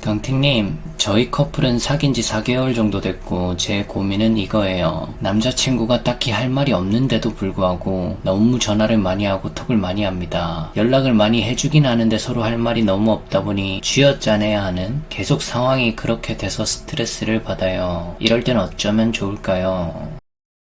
경택님, 저희 커플은 사귄 지 4개월 정도 됐고 제 고민은 이거예요. 남자친구가 딱히 할 말이 없는데도 불구하고 너무 전화를 많이 하고 톡을 많이 합니다. 연락을 많이 해주긴 하는데 서로 할 말이 너무 없다 보니 쥐어짜내야 하는 계속 상황이 그렇게 돼서 스트레스를 받아요. 이럴 땐 어쩌면 좋을까요?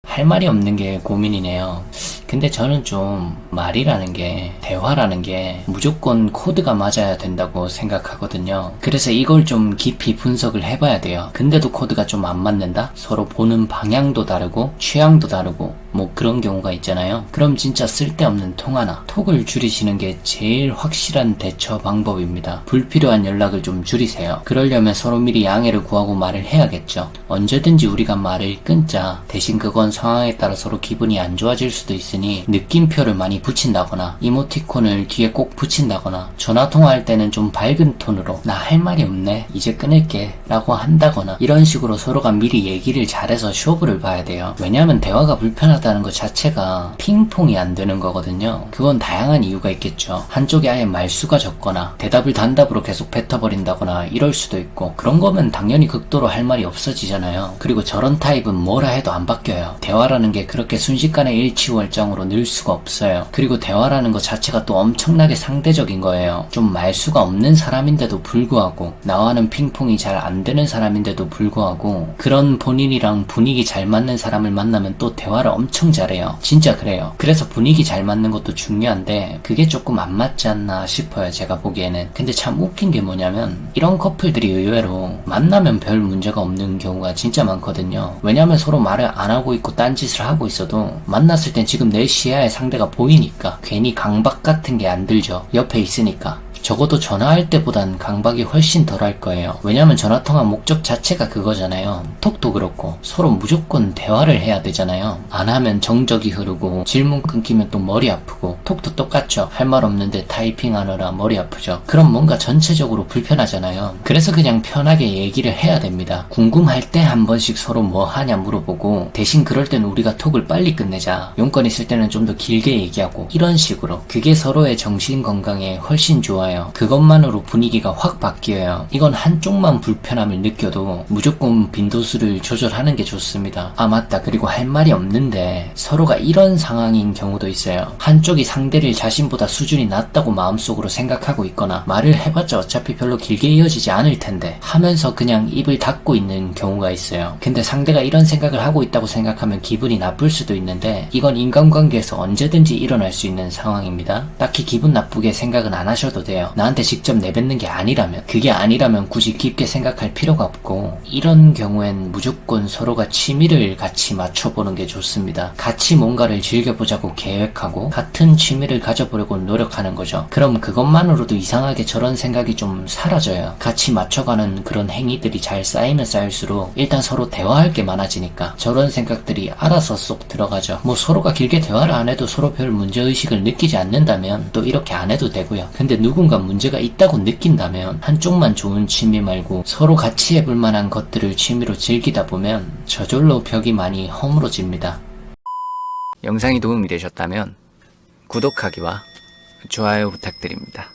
할 말이 없는 게 고민이네요. 근데 저는 좀 말이라는 게, 대화라는 게 무조건 코드가 맞아야 된다고 생각하거든요. 그래서 이걸 좀 깊이 분석을 해봐야 돼요. 근데도 코드가 좀 안 맞는다? 서로 보는 방향도 다르고 취향도 다르고 뭐 그런 경우가 있잖아요. 그럼 진짜 쓸데없는 통화나 톡을 줄이시는 게 제일 확실한 대처 방법입니다. 불필요한 연락을 좀 줄이세요. 그러려면 서로 미리 양해를 구하고 말을 해야겠죠. 언제든지 우리가 말을 끊자. 대신 그건 상황에 따라 서로 기분이 안 좋아질 수도 있으니 느낌표를 많이 붙인다거나 이모티콘을 뒤에 꼭 붙인다거나 전화통화할 때는 좀 밝은 톤으로 나 할 말이 없네 이제 끊을게 라고 한다거나 이런 식으로 서로가 미리 얘기를 잘해서 쇼부를 봐야 돼요. 왜냐하면 대화가 불편하다는 것 자체가 핑퐁이 안 되는 거거든요. 그건 다양한 이유가 있겠죠. 한쪽이 아예 말수가 적거나 대답을 단답으로 계속 뱉어버린다거나 이럴 수도 있고, 그런 거면 당연히 극도로 할 말이 없어지잖아요. 그리고 저런 타입은 뭐라 해도 안 바뀌어요. 대화라는 게 그렇게 순식간에 일치월장으로 늘 수가 없어요. 그리고 대화라는 것 자체가 또 엄청나게 상대적인 거예요. 좀 말수가 없는 사람인데도 불구하고, 나와는 핑퐁이 잘 안 되는 사람인데도 불구하고, 그런 본인이랑 분위기 잘 맞는 사람을 만나면 또 대화를 엄청 잘해요. 진짜 그래요. 그래서 분위기 잘 맞는 것도 중요한데 그게 조금 안 맞지 않나 싶어요, 제가 보기에는. 근데 참 웃긴 게 뭐냐면 이런 커플들이 의외로 만나면 별 문제가 없는 경우가 진짜 많거든요. 왜냐면 서로 말을 안 하고 있고 딴짓을 하고 있어도 만났을 땐 지금 내 시야에 상대가 보이니까 괜히 강박 같은 게 안 들죠. 옆에 있으니까. 적어도 전화할 때보단 강박이 훨씬 덜할 거예요. 왜냐면 전화통화 목적 자체가 그거잖아요. 톡도 그렇고 서로 무조건 대화를 해야 되잖아요. 안 하면 정적이 흐르고 질문 끊기면 또 머리 아프고, 톡도 똑같죠. 할 말 없는데 타이핑하느라 머리 아프죠. 그럼 뭔가 전체적으로 불편하잖아요. 그래서 그냥 편하게 얘기를 해야 됩니다. 궁금할 때 한 번씩 서로 뭐 하냐 물어보고, 대신 그럴 땐 우리가 톡을 빨리 끝내자, 용건 있을 때는 좀 더 길게 얘기하고, 이런 식으로. 그게 서로의 정신 건강에 훨씬 좋아요. 그것만으로 분위기가 확 바뀌어요. 이건 한쪽만 불편함을 느껴도 무조건 빈도수를 조절하는 게 좋습니다. 아 맞다, 그리고 할 말이 없는데 서로가 이런 상황인 경우도 있어요. 한쪽이 상대를 자신보다 수준이 낮다고 마음속으로 생각하고 있거나, 말을 해봤자 어차피 별로 길게 이어지지 않을 텐데 하면서 그냥 입을 닫고 있는 경우가 있어요. 근데 상대가 이런 생각을 하고 있다고 생각하면 기분이 나쁠 수도 있는데, 이건 인간관계에서 언제든지 일어날 수 있는 상황입니다. 딱히 기분 나쁘게 생각은 안 하셔도 돼요. 나한테 직접 내뱉는 게 아니라면, 그게 아니라면 굳이 깊게 생각할 필요가 없고, 이런 경우엔 무조건 서로가 취미를 같이 맞춰보는 게 좋습니다. 같이 뭔가를 즐겨보자고 계획하고 같은 취미를 가져보려고 노력하는 거죠. 그럼 그것만으로도 이상하게 저런 생각이 좀 사라져요. 같이 맞춰가는 그런 행위들이 잘 쌓이면 쌓일수록 일단 서로 대화할 게 많아지니까 저런 생각들이 알아서 쏙 들어가죠. 뭐 서로가 길게 대화를 안 해도 서로 별 문제의식을 느끼지 않는다면 또 이렇게 안 해도 되고요. 근데 누군가 문제가 있다고 느낀다면 한쪽만 좋은 취미 말고 서로 같이 해볼 만한 것들을 취미로 즐기다 보면 저절로 벽이 많이 허물어집니다. 영상이 도움이 되셨다면 구독하기와 좋아요 부탁드립니다.